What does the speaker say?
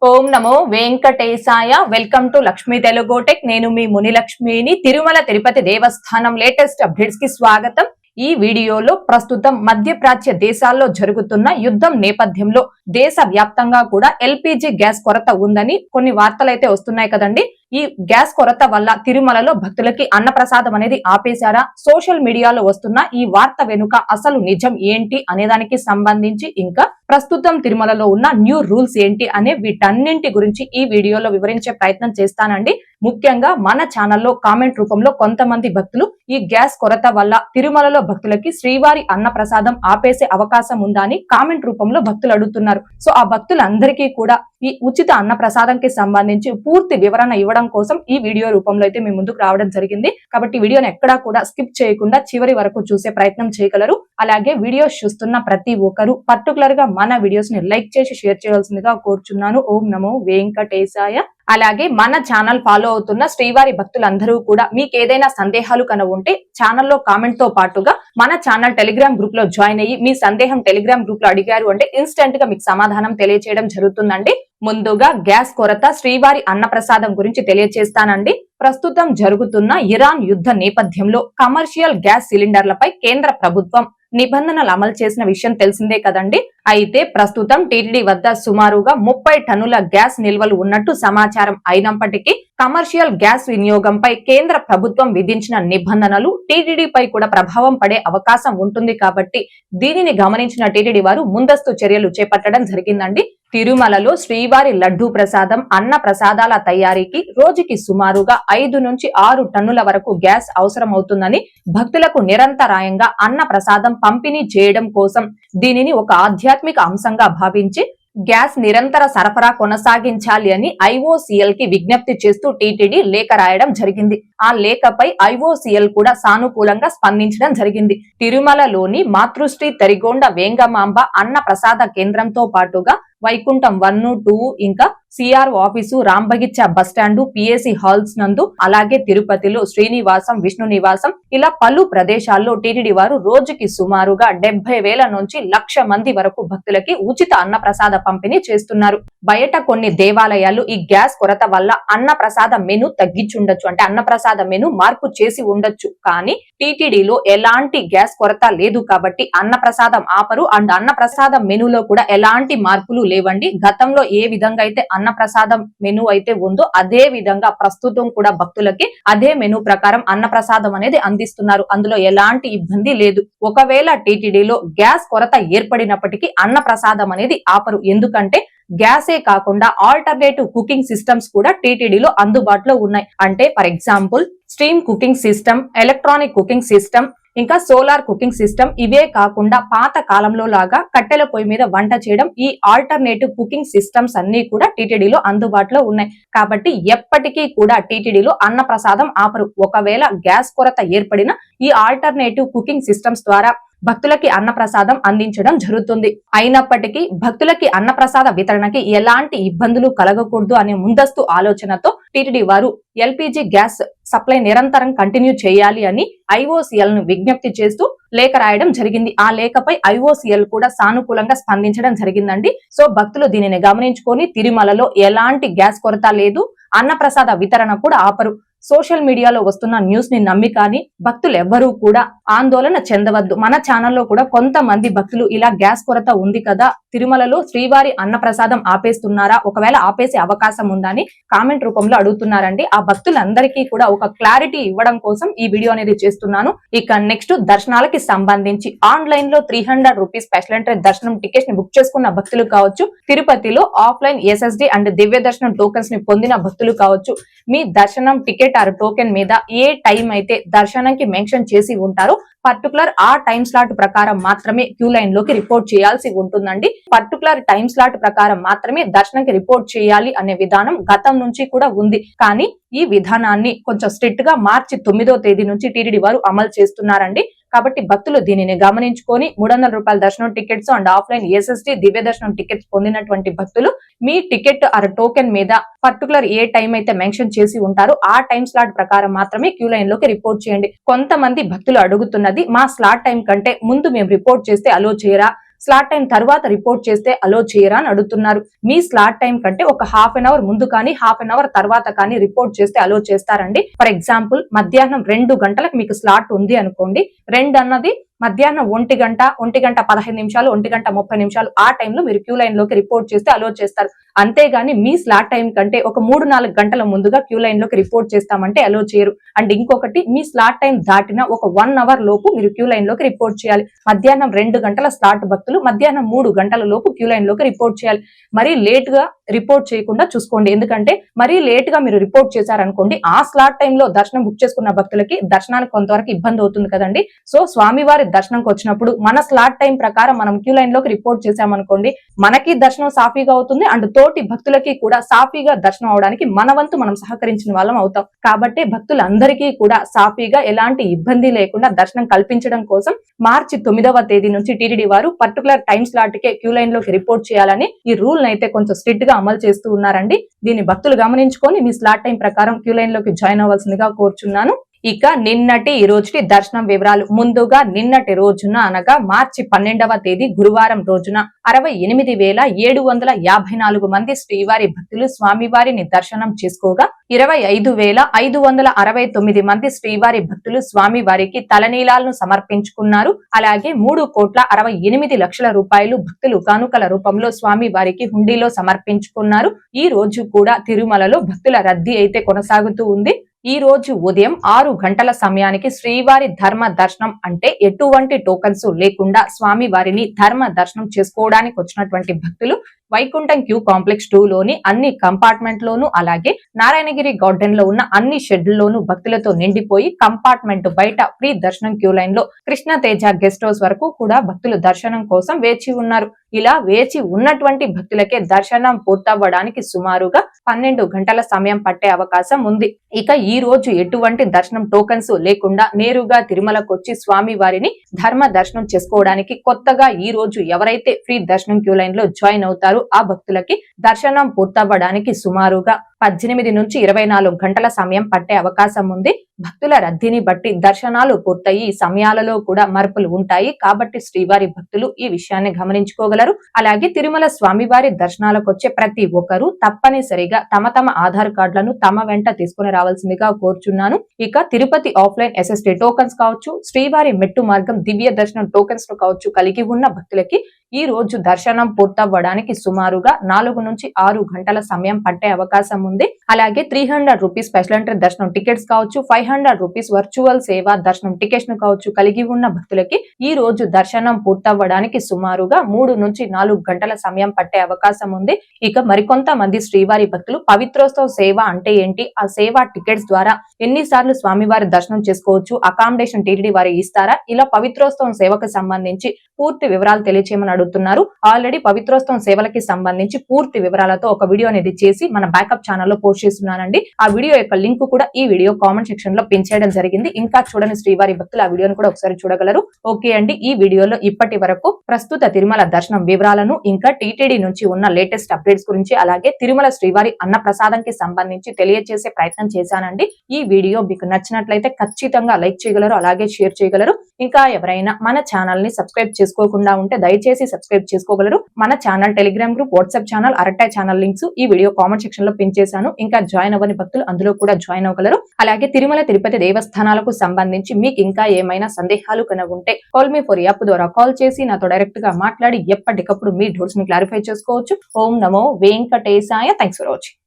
Om Namo Venkatesaya. Welcome to Lakshmi Telugu tech. నేను మీ మునిలక్ష్మిని. తిరుమల తిరుపతి దేవస్థానం latest updates కి స్వాగతం. ఈ వీడియోలో ప్రస్తుతం మధ్యప్రాచ్య దేశాల్లో జరుగుతున్న యుద్ధం నేపథ్యంలో దేశ వ్యాప్తంగా కూడా ఎల్పిజి గ్యాస్ కొరత ఉందని కొన్ని వార్తలైతే వస్తున్నాయి కదండి. ఈ గ్యాస్ కొరత వల్ల తిరుమలలో భక్తులకి అన్నప్రసాదం అనేది ఆపేశారా? సోషల్ మీడియాలో వస్తున్న ఈ వార్త వెనుక అసలు నిజం ఏంటి అనే దానికి సంబంధించి, ఇంకా ప్రస్తుతం తిరుమలలో ఉన్న న్యూ రూల్స్ ఏంటి అనే వీటన్నింటి గురించి ఈ వీడియోలో వివరించే ప్రయత్నం చేస్తానండి. ముఖ్యంగా మన ఛానల్లో కామెంట్ రూపంలో కొంతమంది భక్తులు ఈ గ్యాస్ కొరత వల్ల తిరుమలలో భక్తులకి శ్రీవారి అన్న ప్రసాదం ఆపేసే అవకాశం ఉందా అని కామెంట్ రూపంలో భక్తులు అడుగుతున్నారు. సో ఆ భక్తులందరికీ కూడా ఈ ఉచిత అన్న ప్రసాదంకి సంబంధించి పూర్తి వివరణ ఇవ్వడం కోసం ఈ వీడియో రూపంలో అయితే మీ ముందుకు రావడం జరిగింది. కాబట్టి వీడియోని ఎక్కడా కూడా స్కిప్ చేయకుండా చివరి వరకు చూసే ప్రయత్నం చేయగలరు. అలాగే వీడియోస్ చూస్తున్న ప్రతి ఒక్కరు పర్టికులర్ గా మన వీడియోస్ ని లైక్ చేసి షేర్ చేయాల్సిందిగా కోరుచున్నాను. ఓం నమో వెంకటేశాయ. అలాగే మన ఛానల్ ఫాలో అవుతున్న శ్రీవారి భక్తులందరూ కూడా మీకు ఏదైనా సందేహాలు ఉంటే ఛానల్లో కామెంట్ తో పాటుగా మన ఛానల్ టెలిగ్రామ్ గ్రూప్ లో జాయిన్ అయ్యి మీ సందేహం టెలిగ్రామ్ గ్రూప్ లో అడిగారు అంటే ఇన్స్టెంట్ గా మీకు సమాధానం తెలియచేయడం జరుగుతుందండి. ముందుగా గ్యాస్ కొరత, శ్రీవారి అన్నప్రసాదం గురించి తెలియచేస్తానండి. ప్రస్తుతం జరుగుతున్న ఇరాన్ యుద్ధ నేపథ్యంలో కమర్షియల్ గ్యాస్ సిలిండర్లపై కేంద్ర ప్రభుత్వం నిబంధనలు అమలు చేసిన విషయం తెలిసిందే కదండి. అయితే ప్రస్తుతం టీటీడీ వద్ద సుమారుగా 30 టన్నుల గ్యాస్ నిల్వలు ఉన్నట్టు సమాచారం అయినప్పటికీ కమర్షియల్ గ్యాస్ వినియోగంపై కేంద్ర ప్రభుత్వం విధించిన నిబంధనలు టీటీడీపై కూడా ప్రభావం పడే అవకాశం ఉంటుంది. కాబట్టి దీనిని గమనించిన టీటీడీ వారు ముందస్తు చర్యలు చేపట్టడం జరిగిందండి. తిరుమలలో శ్రీవారి లడ్డూ ప్రసాదం, అన్న ప్రసాదాల తయారీకి రోజుకి సుమారుగా 5 నుంచి 6 టన్నుల వరకు గ్యాస్ అవసరం అవుతుందని, భక్తులకు నిరంతరాయంగా అన్న ప్రసాదం పంపిణీ చేయడం కోసం దీనిని ఒక ఆధ్యాత్మిక అంశంగా భావించి గ్యాస్ నిరంతర సరఫరా కొనసాగించాలి అని ఐఓసీఎల్ కి విజ్ఞప్తి చేస్తూ టీటీడీ లేఖ రాయడం జరిగింది. ఆ లేఖపై ఐఓసీఎల్ కూడా సానుకూలంగా స్పందించడం జరిగింది. తిరుమలలోని మాతృశ్రీ తరిగొండ వేంగమాంబ అన్న ప్రసాద కేంద్రంతో పాటుగా వైకుంఠం 1, 2 ఇంకా CRO office, Rambagicha bus stand, PAC halls నందు, అలాగే తిరుపతిలో శ్రీనివాసం, విష్ణు నివాసం ఇలా పలు ప్రదేశాల్లో టీటీడీ వారు రోజుకి సుమారుగా 70,000 నుంచి 1,00,000 మంది వరకు భక్తులకి ఉచిత అన్న ప్రసాద పంపిణీ చేస్తున్నారు. బయట కొన్ని దేవాలయాలు ఈ గ్యాస్ కొరత వల్ల అన్న ప్రసాద మెను తగ్గించుండొచ్చు, అంటే అన్న ప్రసాద మెను మార్పు చేసి ఉండొచ్చు. కానీ టీటీడీలో ఎలాంటి గ్యాస్ కొరత లేదు కాబట్టి అన్న ప్రసాదం ఆపరు. అండ్ అన్న ప్రసాదం మెనులో కూడా ఎలాంటి మార్పులు లేవండి. గతంలో ఏ విధంగా అయితే అన్న ప్రసాదం మెను అయితే ఉందో అదే విధంగా ప్రస్తుతం కూడా భక్తులకి అదే మెను ప్రకారం అన్న ప్రసాదం అనేది అందిస్తున్నారు. అందులో ఎలాంటి ఇబ్బంది లేదు. ఒకవేళ టీటీడీలో గ్యాస్ కొరత ఏర్పడినప్పటికీ అన్న ప్రసాదం అనేది ఆపరు. ఎందుకంటే గ్యాసే కాకుండా ఆల్టర్నేటివ్ కుకింగ్ సిస్టమ్స్ కూడా టీటీడీలో అందుబాటులో ఉన్నాయి. అంటే for example steam cooking system, electronic cooking system, ఇంకా సోలార్ కుకింగ్ సిస్టమ్. ఇవే కాకుండా పాత కాలంలో లాగా కట్టెల పొయ్యి మీద వంట చేయడం, ఈ ఆల్టర్నేటివ్ కుకింగ్ సిస్టమ్స్ అన్ని కూడా టీటీడీలో అందుబాటులో ఉన్నాయి. కాబట్టి ఎప్పటికీ కూడా టీటీడీలో అన్న ప్రసాదం ఆపరు. ఒకవేళ గ్యాస్ కొరత ఏర్పడిన ఈ ఆల్టర్నేటివ్ కుకింగ్ సిస్టమ్స్ ద్వారా భక్తులకి అన్న ప్రసాదం అందించడం జరుగుతుంది. అయినప్పటికీ భక్తులకి అన్న ప్రసాద వితరణకి ఎలాంటి ఇబ్బందులు కలగకూడదు అనే ముందస్తు ఆలోచనతో టీటీడీ వారు ఎల్పిజి గ్యాస్ సప్లై నిరంతరం కంటిన్యూ చేయాలి అని ఐఓసీఎల్ ను విజ్ఞప్తి చేస్తూ లేఖ రాయడం జరిగింది. ఆ లేఖపై ఐఓసీఎల్ కూడా సానుకూలంగా స్పందించడం జరిగిందండి. సో భక్తులు దీనిని గమనించుకొని తిరుమలలో ఎలాంటి గ్యాస్ కొరత లేదు, అన్న ప్రసాద వితరణ కూడా ఆపరు. సోషల్ మీడియాలో వస్తున్న న్యూస్ ని నమ్మి కానీ భక్తులు ఎవ్వరూ కూడా ఆందోళన చెందవద్దు. మన ఛానల్లో కూడా కొంతమంది భక్తులు ఇలా గ్యాస్ కొరత ఉంది కదా, తిరుమలలో శ్రీవారి అన్న ప్రసాదం ఆపేస్తున్నారా, ఒకవేళ ఆపేసే అవకాశం ఉందా అని కామెంట్ రూపంలో అడుగుతున్నారండి. ఆ భక్తులందరికీ కూడా ఒక క్లారిటీ ఇవ్వడం కోసం ఈ వీడియో అనేది చేస్తున్నాను. ఇక నెక్స్ట్ దర్శనాలకి సంబంధించి ఆన్లైన్ లో 300 రూపీస్ స్పెషల్ ఎంట్రీ దర్శనం టికెట్స్ ని బుక్ చేసుకున్న భక్తులు కావచ్చు, తిరుపతిలో ఆఫ్లైన్ ఎస్ఎస్డి అండ్ దివ్య దర్శనం టోకెన్స్ ని పొందిన భక్తులు కావచ్చు, మీ దర్శనం టికెట్ ఆర్ టోకెన్ మీద ఏ టైం అయితే దర్శనానికి మెన్షన్ చేసి ఉంటారో పర్టికులర్ ఆ టైం స్లాట్ ప్రకారం మాత్రమే క్యూ లైన్ లోకి రిపోర్ట్ చేయాల్సి ఉంటుందండి. పర్టికులర్ టైం స్లాట్ ప్రకారం మాత్రమే దర్శనానికి రిపోర్ట్ చేయాలి అనే విధానం గతం నుంచి కూడా ఉంది. కానీ ఈ విధానాన్ని కొంచెం స్ట్రిక్ట్ గా మార్చి 9వ తేదీ నుంచి టీటీడీ వారు అమలు చేస్తున్నారండి. కాబట్టి భక్తులు దీనిని గమనించుకొని 300 రూపాయల దర్శనం టికెట్స్ అండ్ ఆఫ్లైన్ ఎస్ఎస్డి దివ్య దర్శనం టికెట్స్ పొందినటువంటి భక్తులు మీ టికెట్ ఆర్ టోకెన్ మీద పర్టికులర్ ఏ టైం అయితే మెన్షన్ చేసి ఉంటారో ఆ టైం స్లాట్ ప్రకారం మాత్రమే క్యూ లైన్ లోకి రిపోర్ట్ చేయండి. కొంతమంది భక్తులు అడుగుతున్నది, మా స్లాట్ టైం కంటే ముందు మేము రిపోర్ట్ చేస్తే అలో చేయరా, స్లాట్ టైం తర్వాత రిపోర్ట్ చేస్తే అలో చేయరా అని అడుగుతున్నారు. మీ స్లాట్ టైం కంటే ఒక హాఫ్ అన్ అవర్ ముందు కానీ హాఫ్ అన్ అవర్ తర్వాత కానీ రిపోర్ట్ చేస్తే అలో చేస్తారండి. ఫర్ ఎగ్జాంపుల్ మధ్యాహ్నం 2 గంటలకు మీకు స్లాట్ ఉంది అనుకోండి, 2 అన్నది మధ్యాహ్నం 1 గంట 15 నిమిషాలు 1:30 ఆ టైంలో మీరు క్యూ లైన్ లోకి రిపోర్ట్ చేస్తే అలో చేస్తారు. అంతేగాని మీ స్లాట్ టైం కంటే ఒక 3-4 గంటల ముందుగా క్యూ లైన్ లోకి రిపోర్ట్ చేస్తామంటే అలో చేయరు. అండ్ ఇంకొకటి, మీ స్లాట్ టైం దాటిన ఒక 1 అవర్ లోపు మీరు క్యూ లైన్ లోకి రిపోర్ట్ చేయాలి. మధ్యాహ్నం 2 గంటల స్లాట్ భక్తులు మధ్యాహ్నం 3 గంటల లోపు క్యూ లైన్ లోకి రిపోర్ట్ చేయాలి. మరీ లేట్ గా రిపోర్ట్ చేయకుండా చూసుకోండి. ఎందుకంటే మరీ లేట్ గా మీరు రిపోర్ట్ చేశారనుకోండి, ఆ స్లాట్ టైంలో దర్శనం బుక్ చేసుకున్న భక్తులకి దర్శనానికి కొంతవరకు ఇబ్బంది అవుతుంది కదండి. సో స్వామివారి దర్శనంకి వచ్చినప్పుడు మన స్లాట్ టైం ప్రకారం మనం క్యూ లైన్ లోకి రిపోర్ట్ చేశామనుకోండి, మనకి దర్శనం సాఫీగా అవుతుంది అండ్ తోటి భక్తులకి కూడా సాఫీగా దర్శనం అవడానికి మన వంతు మనం సహకరించిన వాళ్ళం అవుతాం. కాబట్టి భక్తులందరికీ కూడా సాఫీగా ఎలాంటి ఇబ్బంది లేకుండా దర్శనం కల్పించడం కోసం మార్చి 9వ తేదీ నుంచి టీటీడీ వారు particular time slot K Q line లోకి రిపోర్ట్ చేయాలని ఈ రూల్ అయితే కొంచెం స్ట్రిక్ట్ గా అమలు చేస్తూ ఉన్నారండి. దీన్ని భక్తులు గమనించుకొని మీ స్లాట్ టైం ప్రకారం క్యూ లైన్ లోకి జాయిన్ అవ్వాల్సిందిగా కోరుచున్నాను. ఇక నిన్నటి ఈ రోజుటి దర్శనం వివరాలు. ముందుగా నిన్నటి రోజున అనగా మార్చి 12వ తేదీ గురువారం రోజున 68,754 మంది శ్రీవారి భక్తులు స్వామివారిని దర్శనం చేసుకోగా 25,569 మంది శ్రీవారి భక్తులు స్వామివారికి తలనీలాలను సమర్పించుకున్నారు. అలాగే 3,68,00,000 రూపాయలు భక్తులు కానుకల రూపంలో స్వామివారికి హుండీలో సమర్పించుకున్నారు. ఈ రోజు కూడా తిరుమలలో భక్తుల రద్దీ అయితే కొనసాగుతూ ఉంది. ఈ రోజు ఉదయం 6 గంటల సమయానికి శ్రీవారి ధర్మ దర్శనం అంటే ఎటువంటి టోకన్స్ లేకుండా స్వామి వారిని ధర్మ దర్శనం చేసుకోవడానికి వచ్చినటువంటి భక్తులు వైకుంఠం క్యూ కాంప్లెక్స్ 2 లోని అన్ని కంపార్ట్మెంట్ లోను అలాగే నారాయణగిరి గార్డెన్ లో ఉన్న అన్ని షెడ్లలోను భక్తులతో నిండిపోయి కంపార్ట్మెంట్ బయట ఫ్రీ దర్శనం క్యూ లైన్ లో కృష్ణ తేజ గెస్ట్ హౌస్ వరకు కూడా భక్తులు దర్శనం కోసం వేచి ఉన్నారు. ఇలా వేచి ఉన్నటువంటి భక్తులకే దర్శనం పూర్తవ్వడానికి సుమారుగా 12 గంటల సమయం పట్టే అవకాశం ఉంది. ఇక ఈ రోజు ఎటువంటి దర్శనం టోకన్స్ లేకుండా నేరుగా తిరుమలకు వచ్చి స్వామి వారిని ధర్మ దర్శనం చేసుకోవడానికి కొత్తగా ఈ రోజు ఎవరైతే ఫ్రీ దర్శనం క్యూ లైన్ లో జాయిన్ అవుతారో ఆ భక్తులకి దర్శనం పూర్తవ్వడానికి సుమారుగా 18 నుంచి 24 గంటల సమయం పట్టే అవకాశం ఉంది. భక్తుల రద్దీని బట్టి దర్శనాలు పూర్తయి సమయాలలో కూడా మార్పులు ఉంటాయి. కాబట్టి శ్రీవారి భక్తులు ఈ విషయాన్ని గమనించుకోగలరు. అలాగే తిరుమల స్వామివారి దర్శనాలకు వచ్చే ప్రతి ఒక్కరూ తప్పనిసరిగా తమ ఆధార్ కార్డులను తమ వెంట తీసుకుని రావాల్సిందిగా కోరుచున్నాను. ఇక తిరుపతి ఆఫ్లైన్ SST టోకన్స్ కావచ్చు, శ్రీవారి మెట్టు మార్గం దివ్య దర్శనం టోకన్స్ కావచ్చు కలిగి ఉన్న భక్తులకి ఈ రోజు దర్శనం పూర్తవ్వడానికి సుమారుగా 4 నుంచి 6 గంటల సమయం పట్టే అవకాశం ఉంది. అలాగే 300 రూపీస్ స్పెషల్ ఎంట్రీ దర్శనం టికెట్స్ కావచ్చు, 500 రూపీస్ వర్చువల్ సేవ దర్శనం టికెట్స్ కావచ్చు కలిగి ఉన్న భక్తులకి ఈ రోజు దర్శనం పూర్తవ్వడానికి సుమారుగా 3 నుంచి 4 గంటల సమయం పట్టే అవకాశం ఉంది. ఇక మరికొంతమంది శ్రీవారి భక్తులు పవిత్రోత్సవ సేవ అంటే ఏంటి, ఆ సేవ టికెట్స్ ద్వారా ఎన్నిసార్లు స్వామివారి దర్శనం చేసుకోవచ్చు, అకామిడేషన్ టీటీడీ వారి ఇస్తారా, ఇలా పవిత్రోత్సవం సేవకు సంబంధించి పూర్తి వివరాలు తెలియచేయమని అడుగుతున్నారు. ఆల్రెడీ పవిత్రోత్సవం సేవలకి సంబంధించి పూర్తి వివరాలతో ఒక వీడియో అనేది చేసి మన బ్యాకప్ ఛానల్లో పోస్ట్ చేస్తున్నానండి. ఆ వీడియో యొక్క లింక్ కూడా ఈ వీడియో కామెంట్ సెక్షన్ లో పిన్ చేయడం జరిగింది. ఇంకా చూడని శ్రీవారి భక్తులు ఆ వీడియోను కూడా ఒకసారి చూడగలరు. ఓకే అండి, ఈ వీడియోలో ఇప్పటి వరకు ప్రస్తుత తిరుమల దర్శనం వివరాలను ఇంకా టీటీడీ నుంచి ఉన్న లేటెస్ట్ అప్డేట్స్ గురించి అలాగే తిరుమల శ్రీవారి అన్న ప్రసాదంకి సంబంధించి తెలియజేసే ప్రయత్నం చేశానండి. ఈ వీడియో మీకు నచ్చినట్లయితే ఖచ్చితంగా లైక్ చేయగలరు, అలాగే షేర్ చేయగలరు. ఇంకా ఎవరైనా మన ఛానల్ ని సబ్స్క్రైబ్ చేసుకోకుండా ఉంటే దయచేసి సబ్స్క్రైబ్ చేసుకోగలరు. మన channel Telegram group, WhatsApp channel, Arattai channel links ఈ వీడియో కామెంట్ సెక్షన్ లో పిన్ చేశాను. ఇంకా జాయిన్ అవ్వని భక్తులు అందులో కూడా జాయిన్ అవ్వగలరు. అలాగే తిరుమల తిరుపతి దేవస్థానాలకు సంబంధించి మీకు ఇంకా ఏమైనా సందేహాలు కనుక ఉంటే కాల్ మీ ఫర్ యాప్ ద్వారా కాల్ చేసి నాతో డైరెక్ట్ గా మాట్లాడి ఎప్పటికప్పుడు మీ డౌట్స్ ని క్లారిఫై చేసుకోవచ్చు. ఓం నమో వెంకటేశాయ. Thanks for watching.